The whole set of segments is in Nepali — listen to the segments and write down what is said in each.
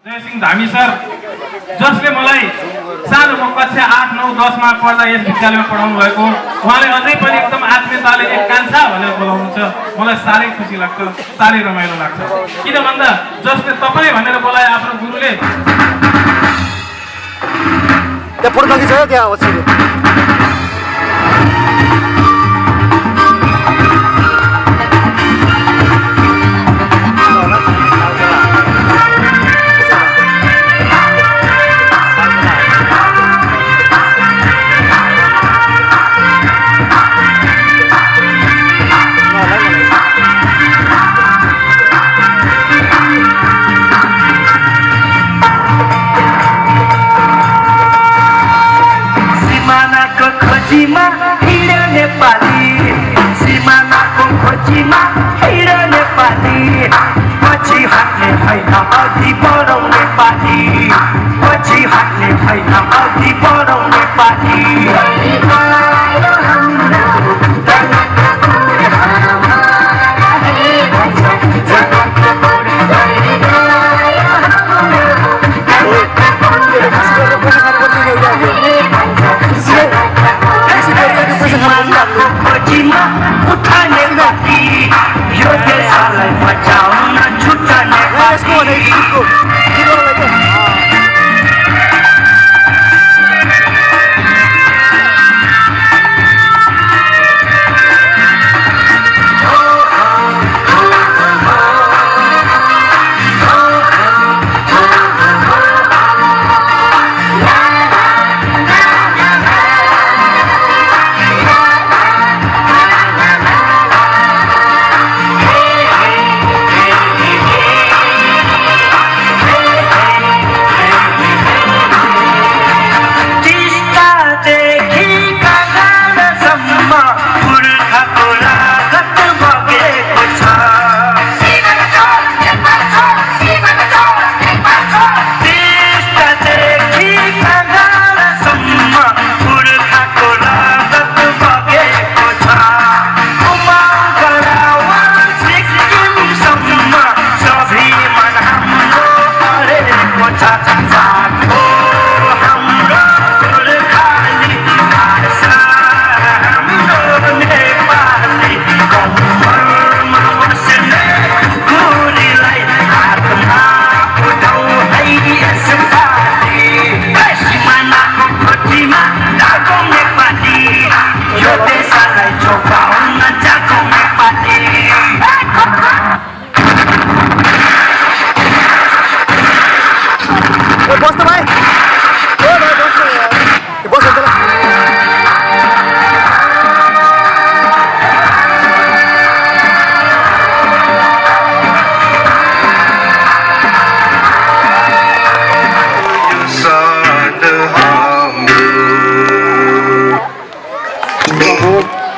जयसिंह धामी सर, जसले मलाई सानो म कक्षा 8, 9, 10 मा पढ्दा यस विद्यालयमा पढाउनु भएको, उहाँले अझै पनि एकदम आत्मीयताले एक कान्छा भनेर बोलाउनुहुन्छ। मलाई साह्रै खुसी लाग्छ, साह्रै रमाइलो लाग्छ। किन भन्दा जसले तपाईँ भनेर बोलाए आफ्नो गुरुले त्यहाँ फोटो लगिसक्यो त्यहाँ पछाडि। सिमानाको खोजीमा हिँड नेपाली, पछि हट्ने होइन अघि बढौँ नेपाली, पछि हट्ने होइन अघि बढौँ नेपाली। खोजीमा उठाने पार्टी, यो देशलाई बचाउन छुट्टाने पार्टी।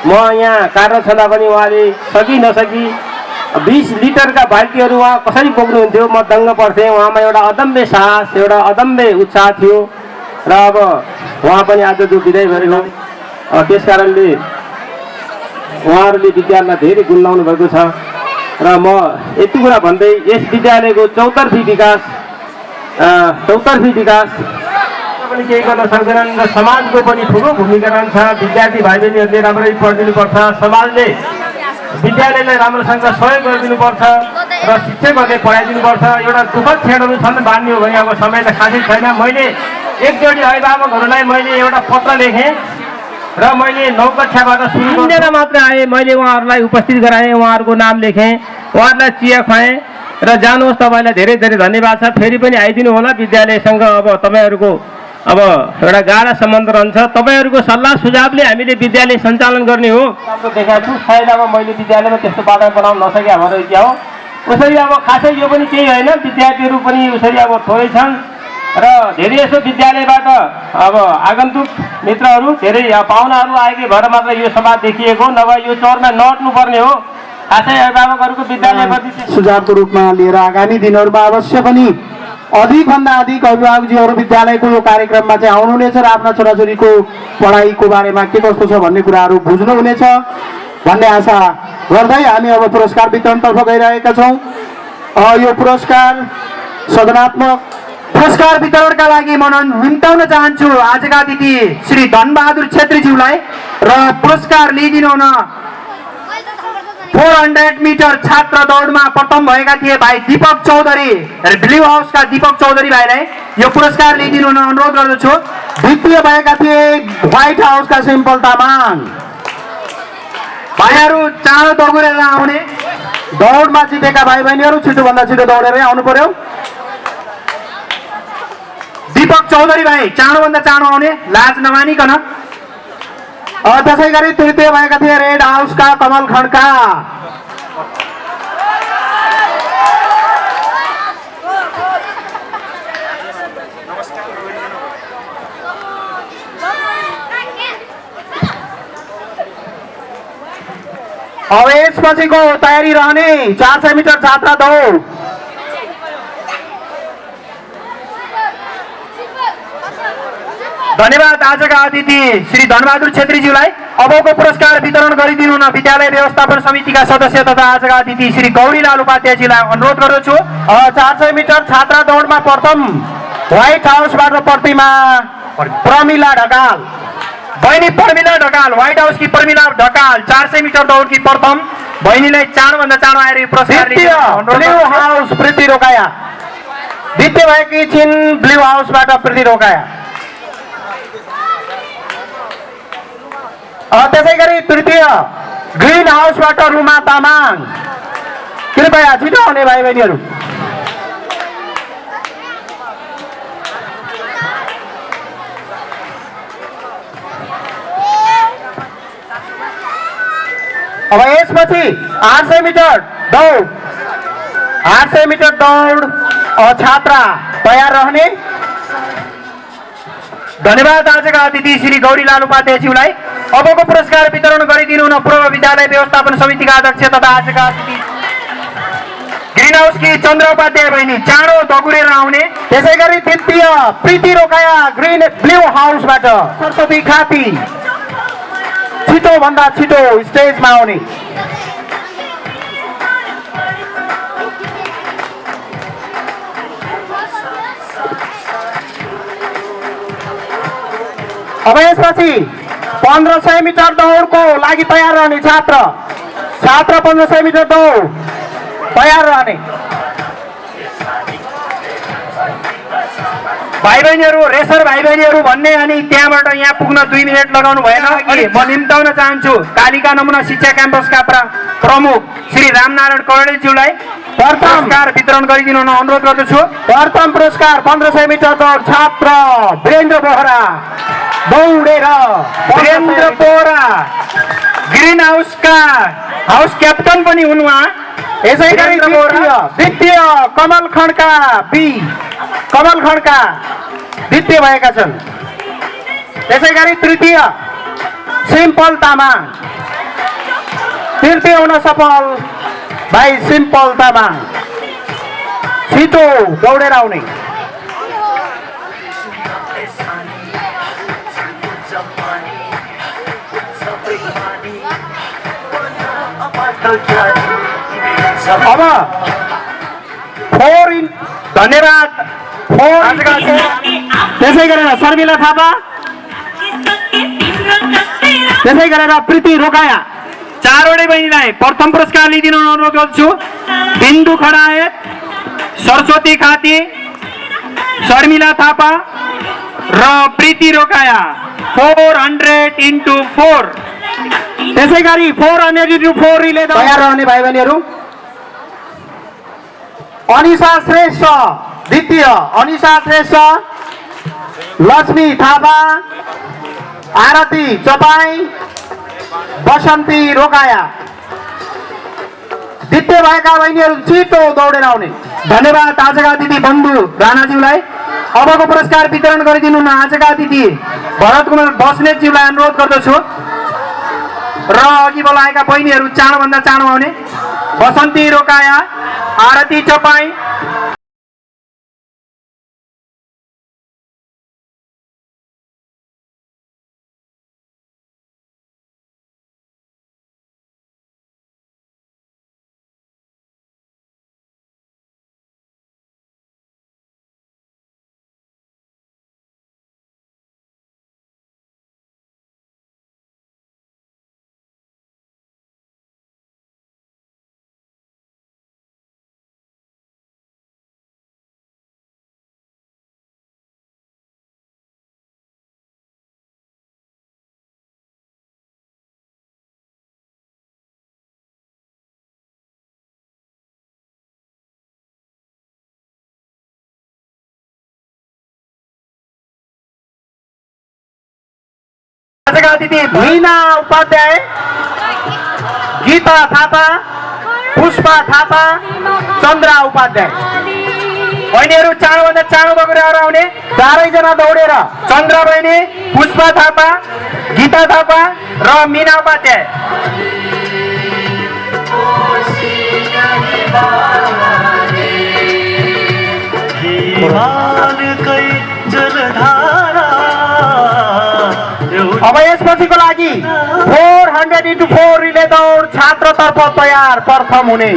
म यहाँ कार्य छँदा पनि उहाँले सकि नसकी 20 लिटरका बाल्टीहरू उहाँ कसरी बोक्नुहुन्थ्यो, म दङ्ग पर्थेँ। उहाँमा एउटा अदम्य साहस, एउटा अदम्य उत्साह थियो र अब उहाँ पनि आज जो विदाई भएर हो, त्यस कारणले उहाँहरूले विद्यालयमा धेरै गुण लाउनु भएको छ र म यति कुरा भन्दै यस विद्यालयको चौतर्फी विकास पनि केही गर्न सक्दैनन् र समाजको पनि ठुलो भूमिका रहन्छ। विद्यार्थी भाइ बहिनीहरूले राम्ररी पढिदिनुपर्छ, समाजले विद्यालयलाई राम्रोसँग सहयोग गरिदिनुपर्छ र शिक्षकहरूले पढाइदिनुपर्छ। एउटा दुःखद क्षणहरू छन्, बाँड्ने हो भने अब समय त खासै छैन। मैले एकजोडी अभिभावकहरूलाई मैले एउटा पत्र लेखेँ र मैले 9 कक्षाबाट सुरु गरेर मात्र आएँ। मैले उहाँहरूलाई उपस्थित गराएँ, उहाँहरूको नाम लेखेँ, उहाँहरूलाई चिया खुवाएँ र जानुहोस्, तपाईँलाई धेरै धेरै धन्यवाद छ। फेरि पनि आइदिनु होला विद्यालयसँग। अब तपाईँहरूको अब एउटा गाढा सम्बन्ध रहन्छ। तपाईँहरूको सल्लाह सुझावले हामीले विद्यालय सञ्चालन गर्ने हो। राम्रो देखाएको छु, सायद अब मैले विद्यालयमा त्यस्तो वातावरण बनाउन नसके हाम्रो क्या हो। उसरी अब खासै यो पनि केही होइन, विद्यार्थीहरू पनि उसरी अब थोरै छन् र धेरै यसो विद्यालयबाट अब आगन्तुक मित्रहरू धेरै पाहुनाहरू आएकै भएर मात्र यो सभा देखिएको, नभए यो चौरमा नअट्नुपर्ने हो। खासै अभिभावकहरूको विद्यालयप्रति सुझावको रूपमा लिएर आगामी दिनहरूमा अवश्य पनि अधिकभन्दा अधिक अभिभावकजीहरू विद्यालयको यो कार्यक्रममा चाहिँ आउनुहुनेछ र आफ्ना छोराछोरीको पढाइको बारेमा के कस्तो छ भन्ने कुराहरू बुझ्नुहुनेछ भन्ने आशा गर्दै हामी अब पुरस्कार वितरणतर्फ गइरहेका छौँ। यो पुरस्कार सदनात्मक पुरस्कार वितरणका लागि म निम्ताउन चाहन्छु आजका अतिथि श्री धनबहादुर छेत्रीज्यूलाई र पुरस्कार लिइदिनु हुन 400 मिटर छात्र दौडमा प्रथम भएका थिए भाइ दीपक चौधरी, ब्लू हाउसका दीपक चौधरी भाइलाई यो पुरस्कार लिइदिनु हुन अनुरोध गर्दछु। द्वितीय भएका थिए व्हाइट हाउसका सिम्पल तामाङ। भाइहरू चाँडो दगुरेर आउने, दौडमा जितेका भाइ बहिनीहरू छिटोभन्दा छिटो दौडेरै आउनु पर्यो। दीपक चौधरी भाइ चाँडोभन्दा चाँडो आउने, लाज नमानिकन। त्यसै गरी तृतीय भएका थिए रेड हाउसका कमल खड्का। अब यसपछिको तयारी रहने 400 मिटर छात्र दौड। धन्यवाद आजका अतिथि श्री धनबहादुर छेत्रीज्यूलाई। अबको पुरस्कार वितरण गरिदिनु हुन विद्यालय व्यवस्थापन समितिका सदस्य तथा आजका अतिथि श्री गौरीलाल उपाध्यायजीलाई अनुरोध गर्दछु। 400 मिटर छात्र दौडमा प्रथम व्हाइट हाउसबाट प्रतिमा प्रमिला ढकाल, बहिनी प्रमिला ढकाल, व्हाइट हाउसकी प्रमिला ढकाल 400 मिटर दौडकी प्रथम बहिनीलाई चाँडोभन्दा चाँडो आएर पुरस्कार ब्लू हाउस प्रीति रोकाया। द्वितीय भएकी छिन् ब्लू हाउसबाट प्रीति रोकाया। त्यसै गरी तृतीय ग्रीन हाउसबाट रुमा तामाङ। कृपया छिटो आउने भाइ बहिनीहरू। अब यसपछि 800 मिटर दौड, 800 मिटर दौड छात्रा तयार रहने। धन्यवाद आजका अतिथि श्री गौरीलाल उपाध्यायज्यूलाई। अबको पुरस्कार वितरण गरिदिनु हुन पूर्व विद्यालय व्यवस्थापन समितिका अध्यक्ष तथा आजका अतिथि ग्रीन हाउसकी चन्द्र उपाध्याय बहिनी चाँडो दगुरेर आउने। त्यसै गरी तृतीय प्रीति रोकाया ग्रीन ब्लू हाउसबाट सरस्वती खाती छिटो भन्दा छिटो स्टेजमा आउने। अब यसपछि 1500 मिटर दौडको लागि तयार रहने छात्र 1500 मिटर दौड तयार रहने। भाइ बहिनीहरू, रेसर भाइ बहिनीहरू भन्ने अनि त्यहाँबाट यहाँ पुग्न 2 मिनट लगाउनु भएन कि म निम्ताउन चाहन्छु कालिका नमुना शिक्षा क्याम्पसका प्रमुख श्री रामनारायण कौडेलज्यूलाई पुरस्कार वितरण गरिदिनु हुन अनुरोध गर्दछु। प्रथम पुरस्कार 1500 मिटर दौड छात्र वीरेन्द्र बोहरा दौडेर, वीरेन्द्र बोहरा ग्रीन हाउसका हाउस क्याप्टन पनि हुन् उहाँ। यसै गरी द्वितीय कमल खड्का बी, कमल खड्का द्वितीय भएका छन्। त्यसै गरी तृतीय सिम्पल तामाङ, तृतीय हुन सफल भाइ सिम्पल तामाङ। छिटो दौडेर आउने। अब 4 धन्यवाद 4 त्यसै गरेर शर्मिला थापा, त्यसै गरेर प्रीति रोकाया चारवटै बहिनीलाई प्रथम पुरस्कार लिइदिनु अनुरोध गर्छु। बिन्दु खडायत, सरस्वती खाती, शर्मिला थापा र प्रीति रोकाया 400 into 4। त्यसै गरी 400 into 4 रिले तयार रहने भाइ बहिनीहरू। अनिशा श्रेष्ठ द्वितीय, अनिशा श्रेष्ठ, लक्ष्मी थापा, आरती चपाई, बसन्ती रोकाया द्वितीय भएका बहिनीहरू छिटो दौडेर आउने। धन्यवाद आजका अतिथि बन्धु राणाज्यूलाई। अबको पुरस्कार वितरण गरिदिनु हुन आजका अतिथि भरत कुमार बस्नेतज्यूलाई अनुरोध गर्दछु र अघि बोलाएका बहिनीहरू चाँडोभन्दा चाँडो आउने। बसन्ती रोकाया, आरती चपाई, आजका अतिथि मीना उपाध्याय, गीता थापा, पुष्पा थापा, चन्द्रा उपाध्याय। बहिनीहरू चाँडोभन्दा चाँडो बगेर आउने। चारैजना दौडेर चन्द्रा बहिनी, पुष्पा थापा, गीता थापा र मीना उपाध्याय। अब यसपछिको लागि 400x4 रिले दौड छात्रतर्फ तयार प्रथम हुने।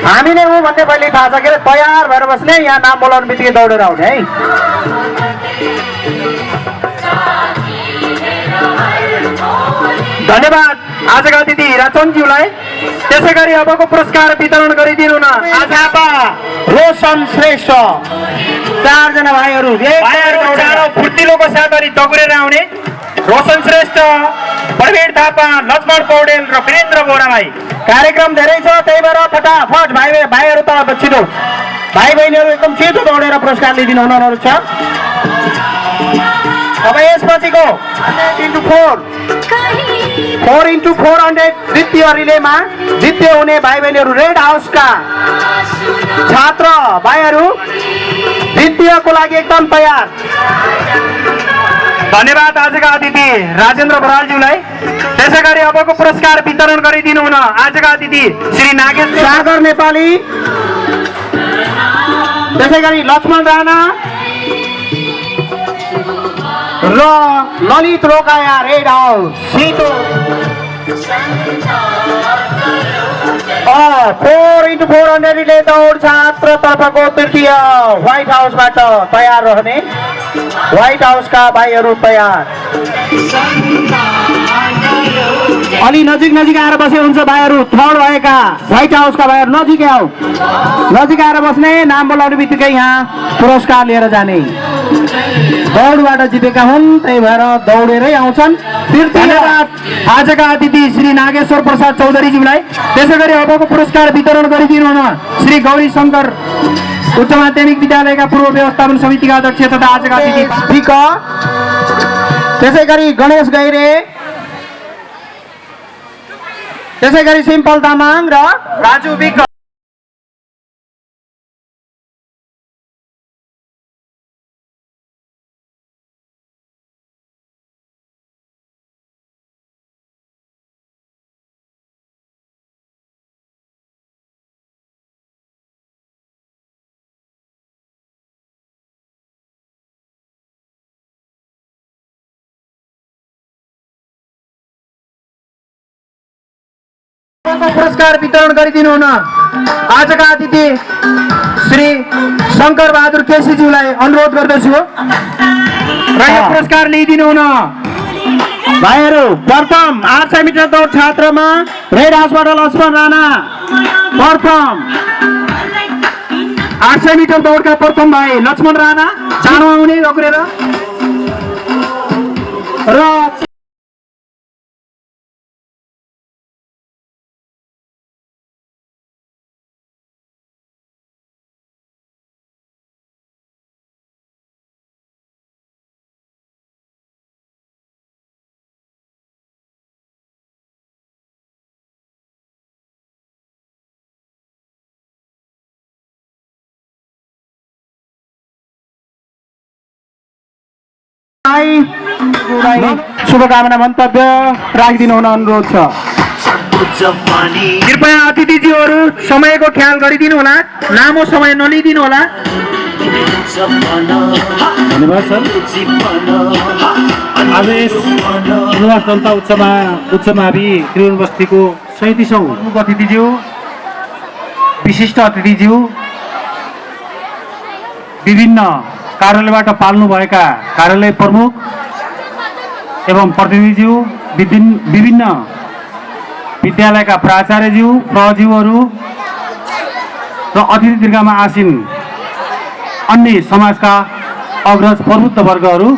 हामीले हो भन्ने पहिले थाहा छ के अरे, तयार भएर बस्ने, यहाँ नाम बोलाउने बित्तिकै दौडेर आउने है। धन्यवाद आजका अतिथि रचनज्यूलाई। त्यसै गरी अबको पुरस्कार वितरण गरिदिनु न। थापा, रोशन श्रेष्ठ, चारजना भाइहरू भाइहरूको चाँडो फुर्तिलोको साथ अनि दगुरेर आउने। रोशन श्रेष्ठ, प्रवीण थापा, लक्ष्मण पौडेल र वीरेन्द्र बोरा भाइ। कार्यक्रम धेरै छ, त्यही भएर फटाफट भाइहरू त छिटो, भाइ बहिनीहरू एकदम छिटो दौडेर पुरस्कार लिइदिनु हुनु छ। अब यसपछिको 4x400 द्वितीय रिलेमा द्वितीय हुने भाइ बहिनीहरू रेड हाउसका छात्र भाइहरू द्वितीयको लागि एकदम तयार। धन्यवाद आजका अतिथि राजेन्द्र बरालज्यूलाई। त्यसै गरी अबको पुरस्कार वितरण गरिदिनु हुन आजका अतिथि श्री नागेश सागर नेपाली, त्यसै गरी लक्ष्मण राणा र ललित रोकाया रेड हाउस छिटो। 4x400 रिले दौड छात्रतर्फको तृतीय व्हाइट हाउसबाट तयार रहने। व्हाइट हाउसका भाइहरू तयार। अलि नजिक आएर बसे हुन्छ भाइहरू। थर्ड भएका व्हाइट हाउसका भाइहरू नजिक आऊ, नजिक आएर बस्ने। नाम बोलाउने बित्तिकै यहाँ पुरस्कार लिएर जाने। दौडबाट जितेका हुन्, त्यही भएर दौडेरै आउँछन्। धन्यवाद आजका अतिथि श्री नागेश्वर प्रसाद चौधरीज्यूलाई। त्यसै गरी अबको पुरस्कार वितरण गरिदिनु हुन श्री गौरी शङ्कर उच्च माध्यमिक विद्यालयका पूर्व व्यवस्थापन समितिका अध्यक्ष तथा आजका अतिथि स्पिकर, त्यसै गरी गणेश गैरे, त्यसै गरी सिम्पल तामाङ र राजु विक। पुरस्कार वितरण गरिदिनु हुन आजका अतिथि श्री शङ्कर बहादुर केसीज्यूलाई अनुरोध गर्दछु र यो पुरस्कार लिइदिनु हुन। भाइहरू प्रथम 800 मिटर दौड छात्रमा रेड हाउसबाट लक्ष्मण राणा प्रथम। 800 मिटर दौडका प्रथम भाइ लक्ष्मण राणा चाँडो आउने दगुरेर र शुभकामना मन्तव्य राखिदिनु हुन अनुरोध छ। कृपया अतिथिज्यूहरू समयको ख्याल गरिदिनु होला, लामो समय नलिदिनु होला। धन्यवाद सर। आज यस निवास जनता उच्च मावि त्रिभुवन बस्तीको 37औं अतिथिज्यू, विशिष्ट अतिथिज्यू, विभिन्न कार्यालयबाट पाल्नुभएका कार्यालय प्रमुख एवं प्रतिनिधिज्यू, विभिन्न विद्यालयका प्राचार्यज्यू, प्रज्यूहरू र अतिथि दीर्घामा आसीन अन्य समाजका अग्रज प्रबुद्ध वर्गहरू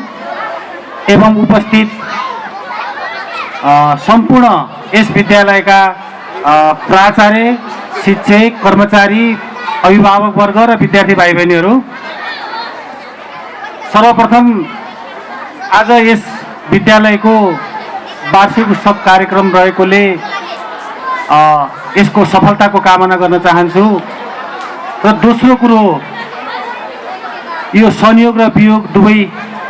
एवं उपस्थित सम्पूर्ण यस विद्यालयका प्राचार्य, शिक्षक, कर्मचारी, अभिभावक वर्ग र विद्यार्थी भाइ बहिनीहरू, सर्वप्रथम आज यस विद्यालयको वार्षिक उत्सव कार्यक्रम रहेकोले यसको सफलताको कामना गर्न चाहन्छु। र दोस्रो कुरो, यो संयोग र वियोग दुवै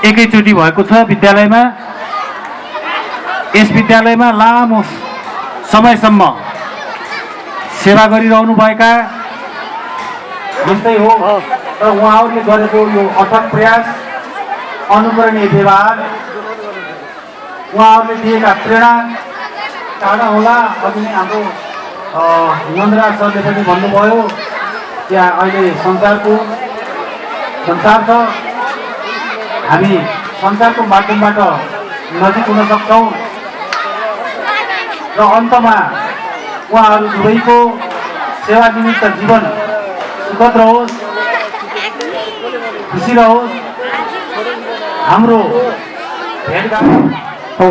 एकैचोटि भएको छ विद्यालयमा। यस विद्यालयमा लामो समयसम्म सेवा गरिरहनुभएका जस्तै हो र उहाँहरूले गरेको यो अथक प्रयास, अनुकरणीय व्यवहार, उहाँहरूले दिएका प्रेरणा टाढा होला। अघि नै हाम्रो नन्दराज सरले पनि भन्नुभयो, त्यहाँ अहिले संसार छ, हामी संसारको माध्यमबाट नजिक हुन सक्छौँ। र अन्तमा उहाँहरू दुवैको सेवा निमित्त जीवन सुखद रहोस्, खुसी रहोस्। हाम्रो भेटघाट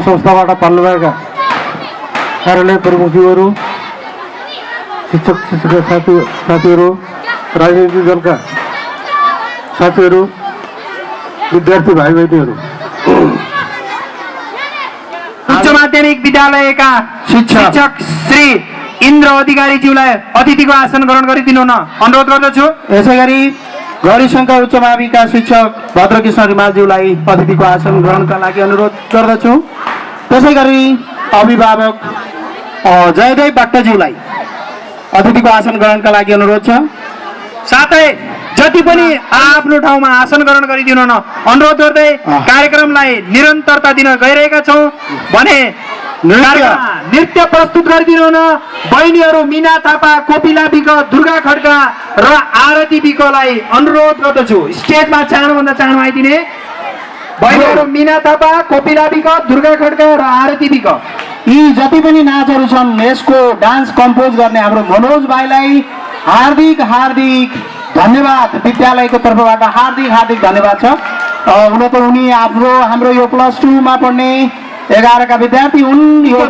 संस्थाबाट पाल्नुभएका कार्यालय प्रमुखज्यूहरू, शिक्षक शिक्षिका साथीहरू, राजनीतिक दलका साथीहरू, विद्यार्थी भाइ बहिनीहरू, उच्च माध्यमिक विद्यालयका शिक्षक श्री इन्द्र अधिकारीज्यूलाई अतिथिको आसन ग्रहण गरिदिनु हुन अनुरोध गर्दछु। यसै गरी गौरीशङ्कर उच्च माविका शिक्षक भद्रकृष्ण रिमालज्यूलाई अतिथिको आसन ग्रहणका लागि अनुरोध गर्दछु। त्यसै गरी अभिभावक जयदेव भट्टज्यूलाई अतिथिको आसन ग्रहणका लागि अनुरोध छ। साथै जति पनि आफ्नो ठाउँमा आसन ग्रहण गरिदिनु हुन अनुरोध गर्दै कार्यक्रमलाई निरन्तरता दिन गइरहेका छौँ भने नृत्य प्रस्तुत गरिदिनु हुन बहिनीहरू मिना थापा, कोपिला विक, दुर्गा खड्का र आरती विकलाई अनुरोध गर्दछु। स्टेजमा चाँडोभन्दा चाँडो आइदिने बहिनीहरू मिना थापा, कोपिला विक, दुर्गा खड्का र आरती विक। यी जति पनि नाचहरू छन्, यसको डान्स कम्पोज गर्ने हाम्रो मनोज भाइलाई हार्दिक हार्दिक धन्यवाद, विद्यालयको तर्फबाट हार्दिक हार्दिक धन्यवाद छ। हुन त उनी हाम्रो यो +2 मा पढ्ने 11 का विद्यार्थी हुन्। यो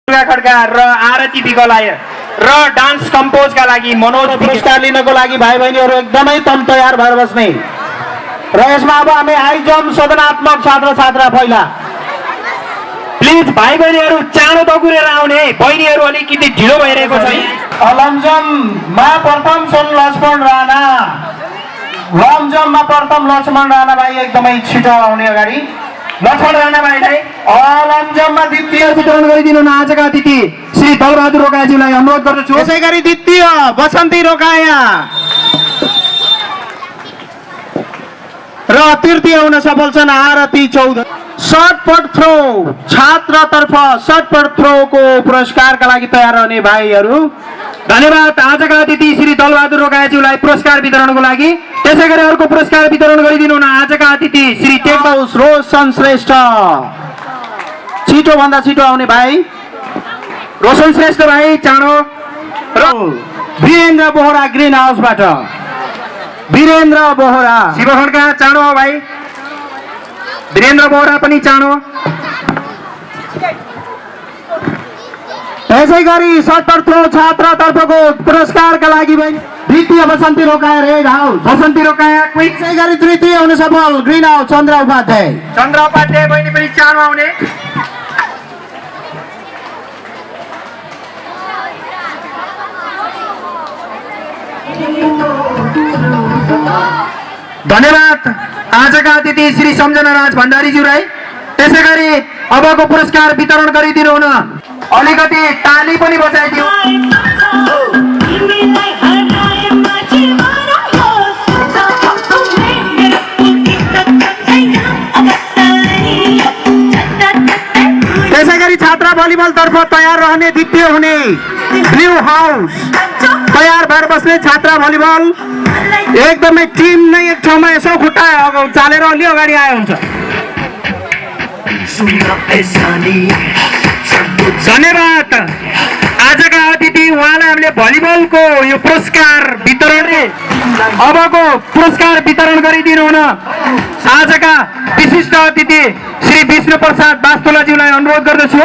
खड्का र आरती विकलाय र डान्स कम्पोजका लागि मनोज पुरस्कार लिनको लागि भाइ बहिनीहरू एकदमै तम तयार भएर बस्ने र यसमा अब हामी हाई जम्प शोधनात्मक छात्र छात्रा पहिला प्लिज भाइ बहिनीहरू चाँडो दगुरेर आउने बहिनीहरू अलिकति ढिलो भइरहेको छ लङ जम्पमा प्रथम छन् लक्ष्मण राणा लङ जम्पमा प्रथम लक्ष्मण राणा भाइ एकदमै छिटो आउने अगाडि लक्ष्मण राणा भाइलाई लङ जम्पमा द्वितीय वितरण गरिदिनु न आजका अतिथि श्री दलबहादुर रोकायाज्यूलाई अनुरोध गर्दछु त्यसै गरी द्वितीय बसन्ती रोकाया र तृतीय हुन सफल छन् आरती चौधरी सर्टपट थ्रो छात्रतर्फ सर्टपट थ्रोको पुरस्कारका लागि तयार रहने भाइहरू धन्यवाद आजका अतिथि श्री दलबहादुर रोकायाज्यूलाई पुरस्कार वितरणको लागि त्यसै गरी अर्को पुरस्कार वितरण गरिदिनु न आजका अतिथि श्री टेकौस रोशन श्रेष्ठ छिटो भन्दा छिटो आउने भाइ रोशन श्रेष्ठ भाइ चाँडो र वीरेन्द्र बोहरा ग्रिन हाउसबाट वीरेन्द्र बोहरा शिवखण्डका चाँडो हो भाइ वीरेन्द्र बोहरा पनि चाँडो त्यसै गरी सर्टपट थ्रो छात्रतर्फको पुरस्कारका लागि द्वितीय बसन्ती रोकाया रेड हाउस बसन्ती रोकाया क्विक त्यसै गरी तृतीय हुन सफल ग्रिन हाउस चन्द्र उपाध्याय बहिनी पनि चाँडो आउने धन्यवाद आजका अतिथि श्री सम्झना राज भण्डारीज्यूलाई त्यसै गरी अबको पुरस्कार वितरण गरिदिनु हुन अलिकति ताली पनि बजाइदियो त्यसै गरी छात्र भलिबल तर्फ तयार रहने द्वितीय हुने ब्लू हाउस तयार भएर बस्ने छात्र भलिबल एकदमै टिम नै एक ठाउँमा यसो खुट्टा चालेर अलि अगाडि आयो हुन्छ धन्यवाद आजका अतिथि उहाँलाई हामीले भलिबलको यो पुरस्कार वितरण अबको पुरस्कार वितरण गरिदिनु हुन आजका विशिष्ट अतिथि श्री विष्णु प्रसाद वास्तुलाज्यूलाई अनुरोध गर्दछु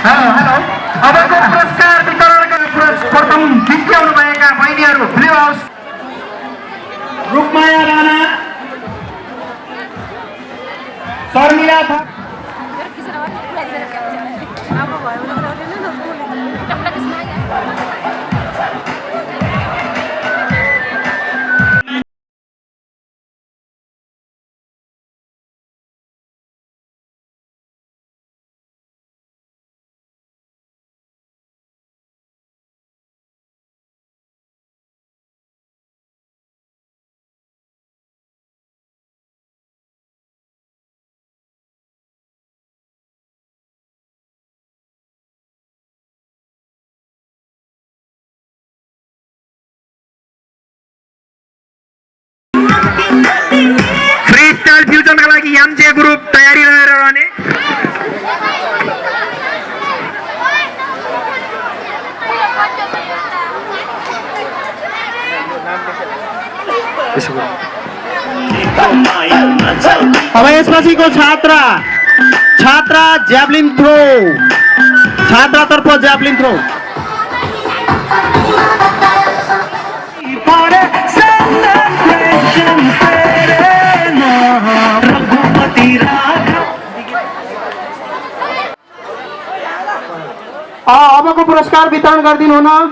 अबको पुरस्कार वितरणका प्रथम द्वितीय हुनुभएका बहिनीहरू blue house Rupmaya Rana Sharmila freestyle फ्युजनका लागि एमजे ग्रुप तयारी रहेर रहने अब यसपछिको छात्रा ज्याभलिन थ्रो छात्रातर्फ ज्याभलिन थ्रो अबको पुरस्कार वितरण गरिदिनु हुन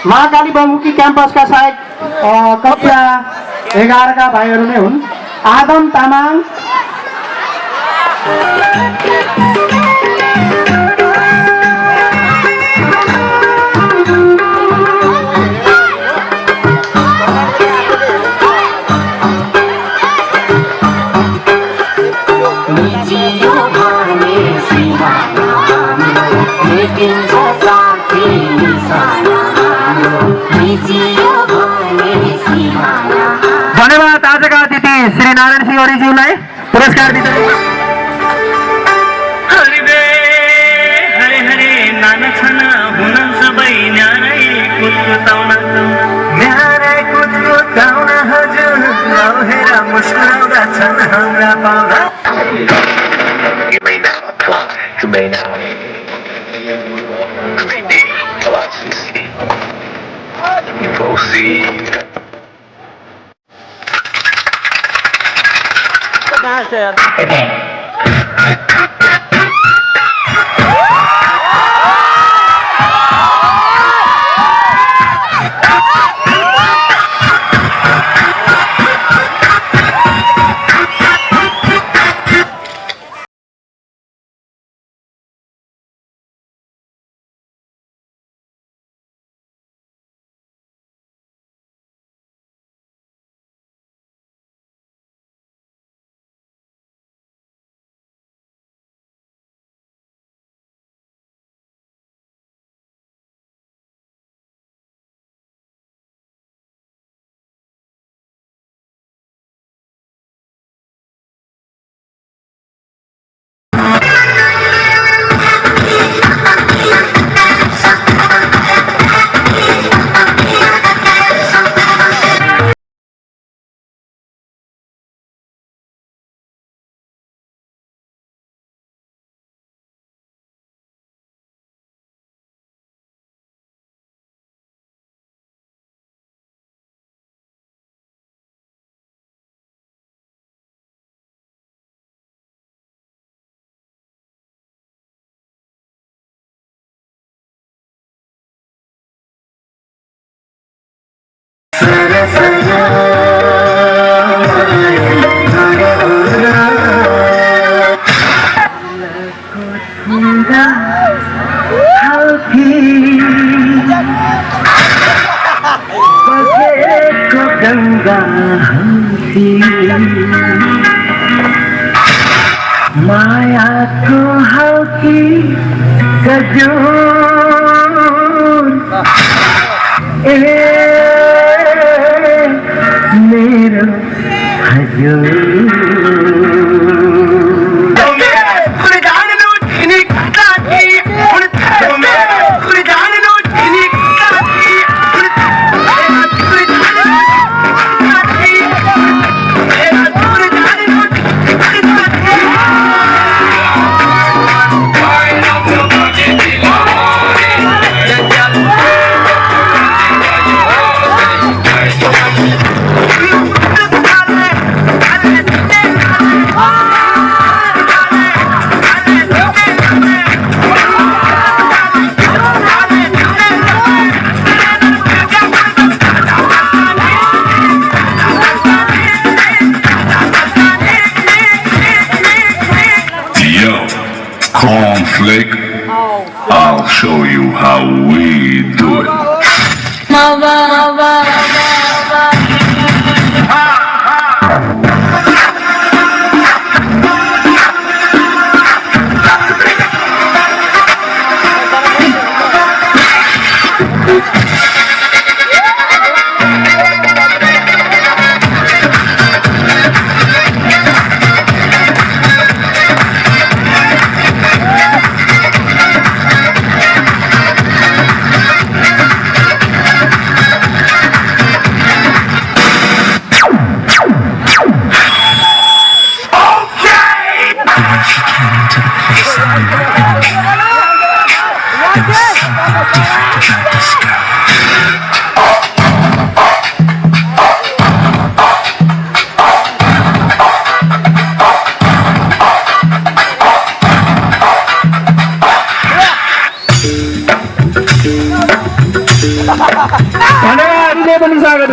महाकाली बहुमुखी क्याम्पसका सायद कक्षा 11 का भाइहरू नै हुन्। आदम तामाङ, धन्यवाद आजका अतिथि श्री नारायण सिंह ओलीज्यूलाई पुरस्कार वितरण। हरिवे हरे हरे नाना छन हुन सबै न्यारै कुदकुताउन न्यारै कुदकुताउन हजुर लौहेर मुस्कुराउँदा छन् हाम्रा पाउला। You may now apply. You may now proceed. माया को हल्की गजूर मेरो हजुर Cornflake, I'll show you how we do it.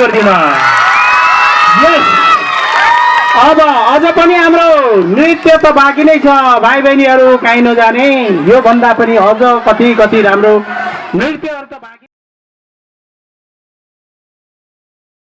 जोड दिन। अब अझ पनि हाम्रो नृत्य त बाँकी नै छ भाइ बहिनीहरू, काहीँ नजाने, यो भन्दा पनि अझ कति कति राम्रो नृत्य